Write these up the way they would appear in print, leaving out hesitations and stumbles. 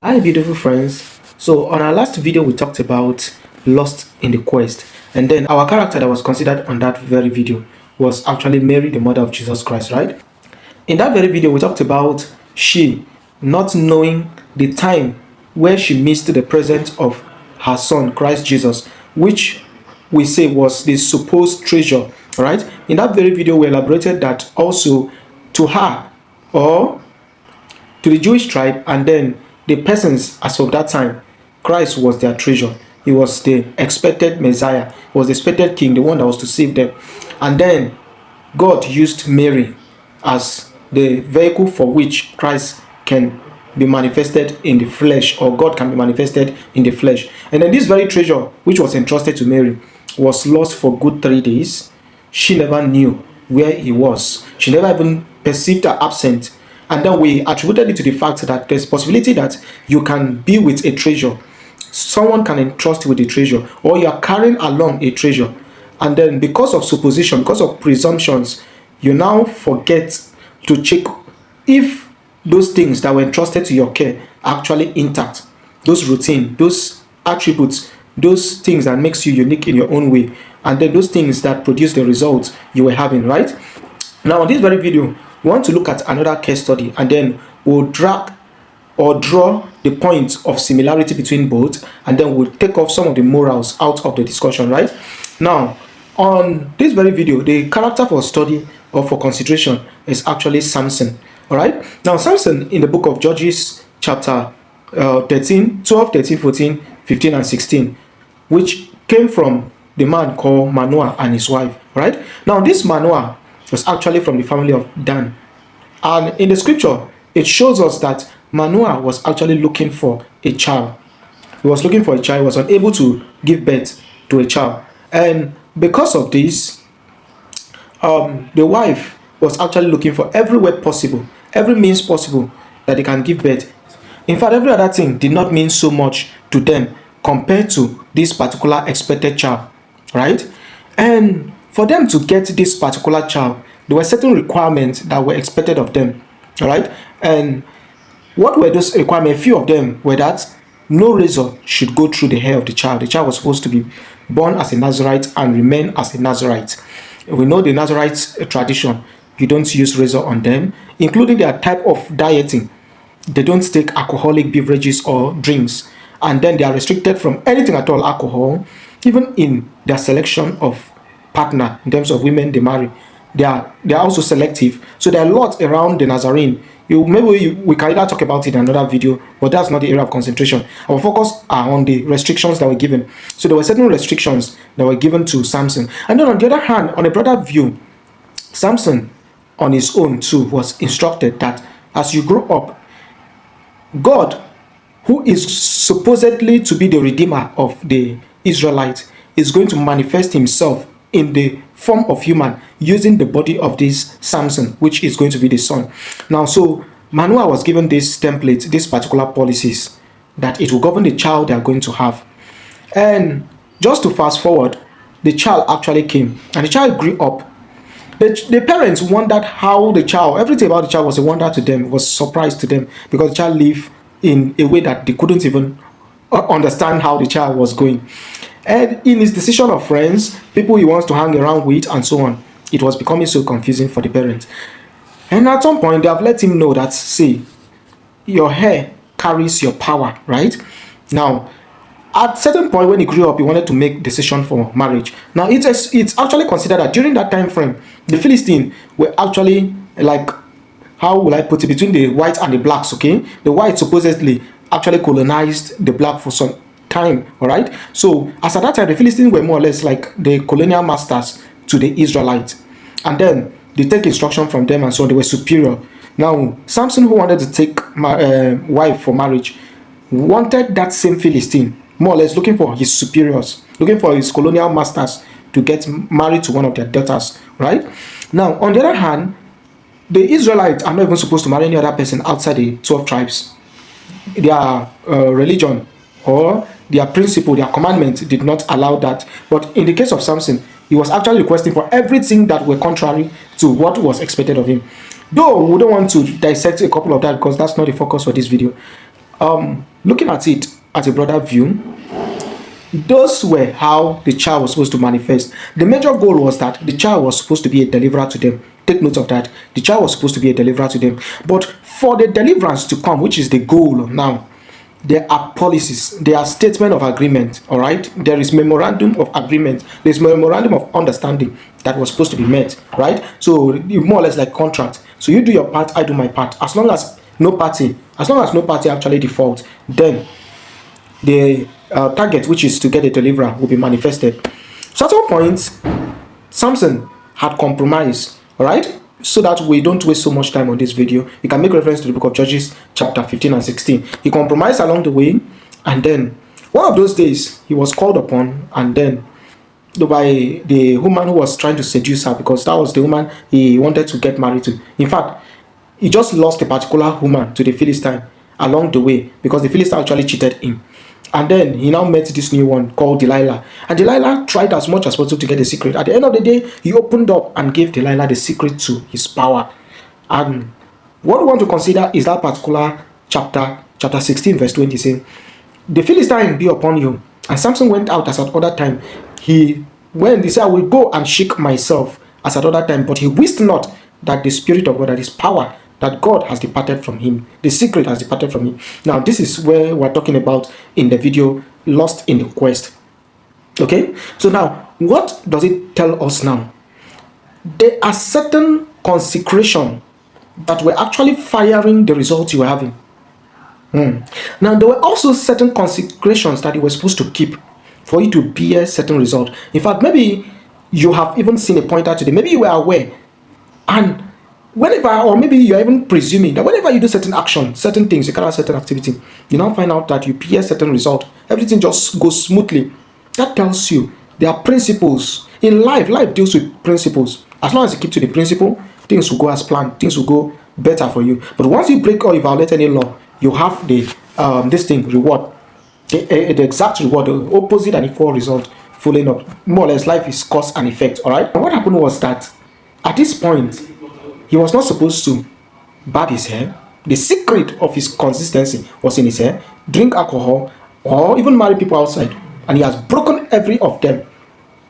Hi beautiful friends. So on our last video we talked about lost in the quest, and then our character that was considered on that very video was actually Mary, the mother of Jesus Christ, right? In that very video we talked about she not knowing the time where she missed the presence of her son Christ Jesus, which we say was the supposed treasure, right? In that very video we elaborated that also to her, or to the Jewish tribe, and then the persons as of that time, Christ was their treasure. He was the expected Messiah. He was the expected king, the one that was to save them. And then God used Mary as the vehicle for which Christ can be manifested in the flesh, or God can be manifested in the flesh. And then this very treasure, which was entrusted to Mary, was lost for good 3 days. She never knew where he was. She never even perceived her absent. And then we attributed it to the fact that there's possibility that you can be with a treasure. Someone can entrust you with a treasure, or you are carrying along a treasure. And then because of supposition, because of presumptions, you now forget to check if those things that were entrusted to your care are actually intact. Those routine, those attributes, those things that makes you unique in your own way, and then those things that produce the results you were having, right? Now, in this very video, we want to look at another case study, and then we'll drag or draw the points of similarity between both, and then we'll take off some of the morals out of the discussion, right? Now, on this very video, the character for study or for consideration is actually Samson. All right. Now, Samson in the book of Judges, chapter 13, 12, 13, 14, 15, and 16, which came from the man called Manoah and his wife. All right. Now, this Manoah was actually from the family of Dan. And in the scripture, it shows us that Manoah was actually looking for a child. He was looking for a child, he was unable to give birth to a child. And because of this, the wife was actually looking for every way possible, every means possible that they can give birth. In fact, every other thing did not mean so much to them compared to this particular expected child, right? And for them to get this particular child, there were certain requirements that were expected of them, all right? And what were those requirements? A few of them were that no razor should go through the hair of the child. The child was supposed to be born as a Nazarite and remain as a Nazarite. We know the Nazarite tradition. You don't use razor on them, including their type of dieting. They don't take alcoholic beverages or drinks. And then they are restricted from anything at all alcohol, even in their selection of partner in terms of women they marry. They are also selective. So there are lots around the Nazarene. We can either talk about it in another video, but that's not the area of concentration. Our focus are on the restrictions that were given. So there were certain restrictions that were given to Samson. And then on the other hand, on a broader view, Samson on his own too was instructed that as you grow up, God, who is supposedly to be the redeemer of the Israelites, is going to manifest himself in the form of human using the body of this Samson, which is going to be the son. Now, so Manoah was given this template, these particular policies that it will govern the child they are going to have. And just to fast forward, the child actually came and the child grew up. The parents wondered how the child, everything about the child was a wonder to them, was a surprise to them, because the child lived in a way that they couldn't even understand how the child was going. And in his decision of friends, people he wants to hang around with, and so on, it was becoming so confusing for the parents. And at some point, they have let him know that, see, your hair carries your power, right? Now, at a certain point when he grew up, he wanted to make decision for marriage. Now, it's actually considered that during that time frame, the Philistines were actually like, how will I put it, between the whites and the blacks, okay? The whites supposedly actually colonized the black for some time, all right? So as at that time, the Philistines were more or less like the colonial masters to the Israelites, and then they take instruction from them, and so they were superior. Now Samson, who wanted to take wife for marriage, wanted that same Philistine, more or less looking for his superiors, looking for his colonial masters to get married to one of their daughters, right? Now on the other hand, the Israelites are not even supposed to marry any other person outside the 12 tribes. Their religion or their principle, their commandment did not allow that. But in the case of Samson, he was actually requesting for everything that were contrary to what was expected of him. Though we don't want to dissect a couple of that because that's not the focus for this video. looking at it at a broader view, those were how the child was supposed to manifest. The major goal was that the child was supposed to be a deliverer to them. Take note of that. The child was supposed to be a deliverer to them. But for the deliverance to come, which is the goal now, there are policies, there are statement of agreement, all right? There is memorandum of agreement, there's memorandum of understanding that was supposed to be met, right? So you more or less like contract. So you do your part, I do my part. As long as no party actually defaults, then the target, which is to get a deliverer, will be manifested. So at some point, Samson had compromised, all right? So that we don't waste so much time on this video, you can make reference to the book of Judges, chapter 15 and 16. He compromised along the way, and then one of those days he was called upon, and then by the woman who was trying to seduce her, because that was the woman he wanted to get married to. In fact, he just lost a particular woman to the Philistine along the way, because the Philistine actually cheated him. And then he now met this new one called Delilah. And Delilah tried as much as possible to get the secret. At the end of the day, he opened up and gave Delilah the secret to his power. And what we want to consider is that particular chapter 16, verse 20, saying, the Philistine be upon you. And Samson went out as at other time. He said, I will go and shake myself as at other time. But he wist not that the Spirit of God, that his power, that God has departed from him. The secret has departed from him. Now, this is where we're talking about in the video, Lost in the Quest. Okay? So now, what does it tell us now? There are certain consecration that were actually firing the results you were having. Now, there were also certain consecrations that you were supposed to keep for you to bear certain result. In fact, maybe you have even seen a pointer today. Maybe you were aware. And whenever, or maybe you're even presuming that whenever you do certain action, certain things, you carry out certain activity, you now find out that you bear certain result. Everything just goes smoothly. That tells you there are principles. In life, life deals with principles. As long as you keep to the principle, things will go as planned. Things will go better for you. But once you break or you violate any law, you have the reward. The exact reward, the opposite and equal result following up. More or less, life is cause and effect. Alright? And what happened was that at this point, he was not supposed to barb his hair. The secret of his consistency was in his hair. Drink alcohol or even marry people outside. And he has broken every of them.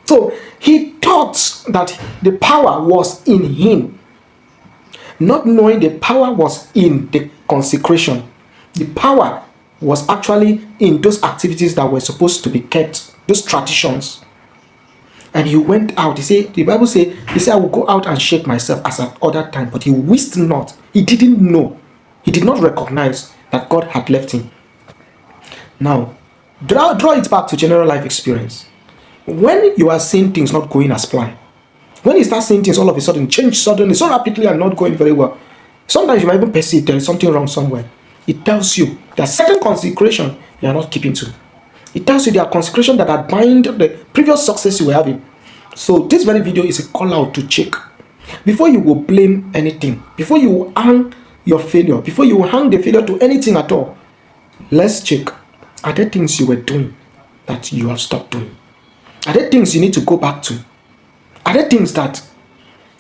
So he thought that the power was in him. Not knowing the power was in the consecration. The power was actually in those activities that were supposed to be kept. Those traditions. And he went out. The Bible says, he said, I will go out and shake myself as at other time. But he wist not. He didn't know. He did not recognize that God had left him. Now, draw it back to general life experience. When you are seeing things not going as planned, when you start seeing things all of a sudden change suddenly, so rapidly and not going very well, sometimes you might even perceive there is something wrong somewhere. It tells you that certain consecration you are not keeping to. It tells you there are consecration that are bind the previous success you were having. So this very video is a call out to check. Before you will blame anything, before you will hang your failure, before you will hang the failure to anything at all, let's check. Are there things you were doing that you have stopped doing? Are there things you need to go back to? Are there things that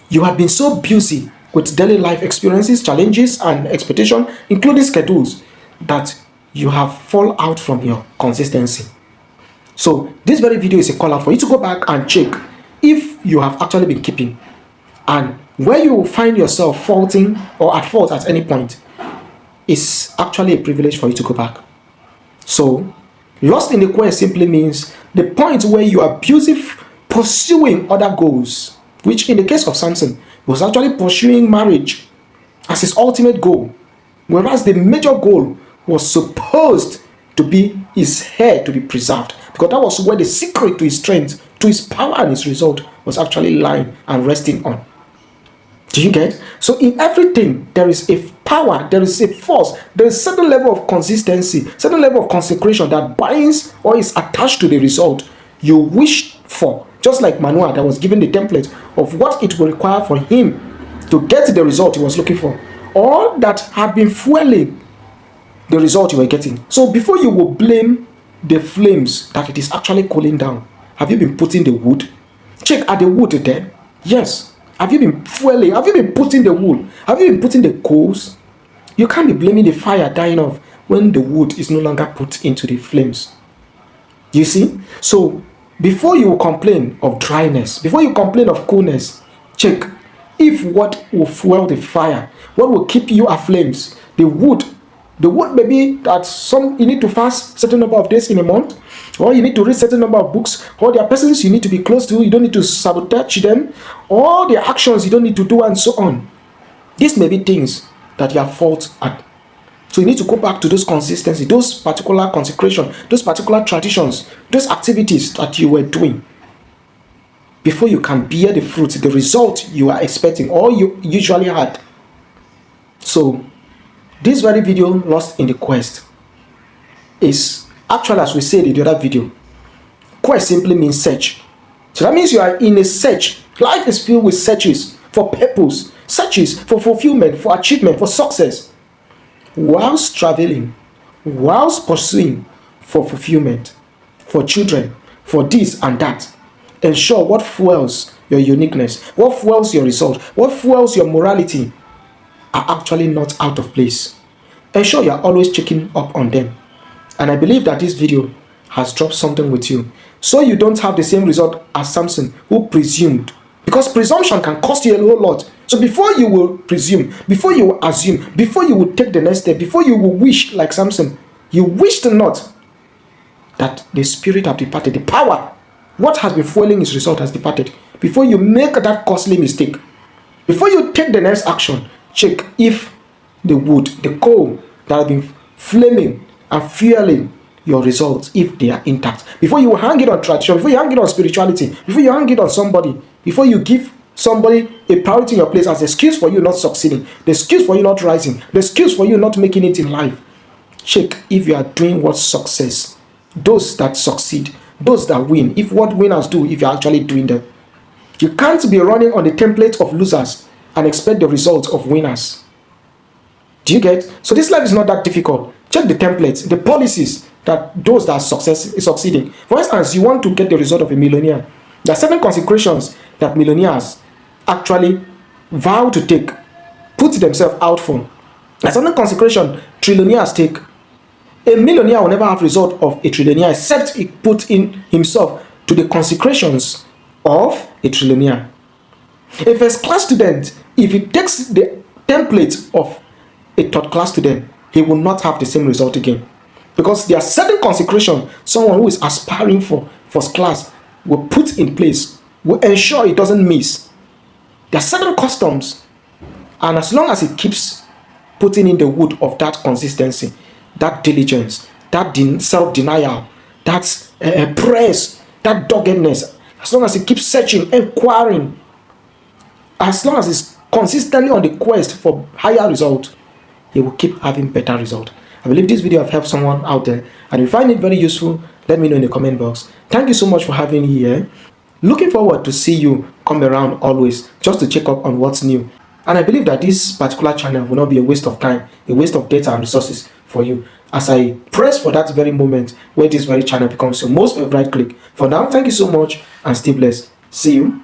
you have been so busy with daily life experiences, challenges, and expectation, including schedules, that you have fall out from your consistency? So this very video is a call out for you to go back and check if you have actually been keeping, and where you find yourself faulting or at fault at any point is actually a privilege for you to go back. So lost in the quest simply means the point where you are busy pursuing other goals, which in the case of Samson was actually pursuing marriage as his ultimate goal, whereas the major goal was supposed to be his hair to be preserved, because that was where the secret to his strength, to his power and his result was actually lying and resting on. Do you get? So in everything, there is a power, there is a force, there is a certain level of consistency, certain level of consecration that binds or is attached to the result you wish for. Just like Manoah that was given the template of what it will require for him to get the result he was looking for, or that had been fueling the result you were getting. So before you will blame the flames that it is actually cooling down, have you been putting the wood? Check, are the wood there? Yes. Have you been putting the wood? Have you been putting the coals? You can't be blaming the fire dying off when the wood is no longer put into the flames. You see? So before you complain of dryness, before you complain of coolness, check if what will fuel the fire, what will keep you aflames, the wood. The wood may be that you need to fast certain number of days in a month, or you need to read certain number of books, or there are persons you need to be close to, you don't need to sabotage them, or their actions you don't need to do, and so on. These may be things that you are fault at. So you need to go back to those consistency, those particular consecration, those particular traditions, those activities that you were doing before you can bear the fruit, the result you are expecting or you usually had. So this very video, Lost in the Quest, is actually, as we said in the other video, quest simply means search. So that means you are in a search. Life is filled with searches for purpose, searches for fulfillment, for achievement, for success. Whilst traveling, whilst pursuing for fulfillment, for children, for this and that, ensure what fuels your uniqueness, what fuels your result, what fuels your morality are actually not out of place. Ensure you are always checking up on them. And I believe that this video has dropped something with you, so you don't have the same result as Samson, who presumed. Because presumption can cost you a whole lot. So before you will presume, before you will assume, before you will take the next step, before you will wish like Samson, you wished not that the spirit have departed, the power, what has been fueling his result has departed. Before you make that costly mistake, before you take the next action, check if the wood, the coal that has been flaming and fueling your results, if they are intact. Before you hang it on tradition, before you hang it on spirituality, before you hang it on somebody, before you give somebody a priority in your place as an excuse for you not succeeding, the excuse for you not rising, the excuse for you not making it in life, check if you are doing what success, those that succeed, those that win, if what winners do, if you're actually doing them. You can't be running on the template of losers and expect the results of winners. Do you get? So this life is not that difficult. Check the templates, the policies that those that are succeeding. For instance, you want to get the result of a millionaire. There are certain consecrations that millionaires actually vow to take, put themselves out for. There are certain consecration trillionaires take. A millionaire will never have result of a trillionaire except he put in himself to the consecrations of a trillionaire. A first class student, if he takes the template of a third class student, he will not have the same result again. Because there are certain consecration someone who is aspiring for first class will put in place, will ensure it doesn't miss. There are certain customs, and as long as it keeps putting in the wood of that consistency, that diligence, that self-denial, that prayers, that doggedness, as long as it keeps searching, inquiring, as long as it's consistently on the quest for higher result, he will keep having better result. I believe this video have helped someone out there, and if you find it very useful, let me know in the comment box. Thank you so much for having me here. Looking forward to see you come around always, just to check up on what's new. And I believe that this particular channel will not be a waste of time, a waste of data and resources for you, as I press for that very moment where this very channel becomes your most favorite click. For now, thank you so much and stay blessed. See you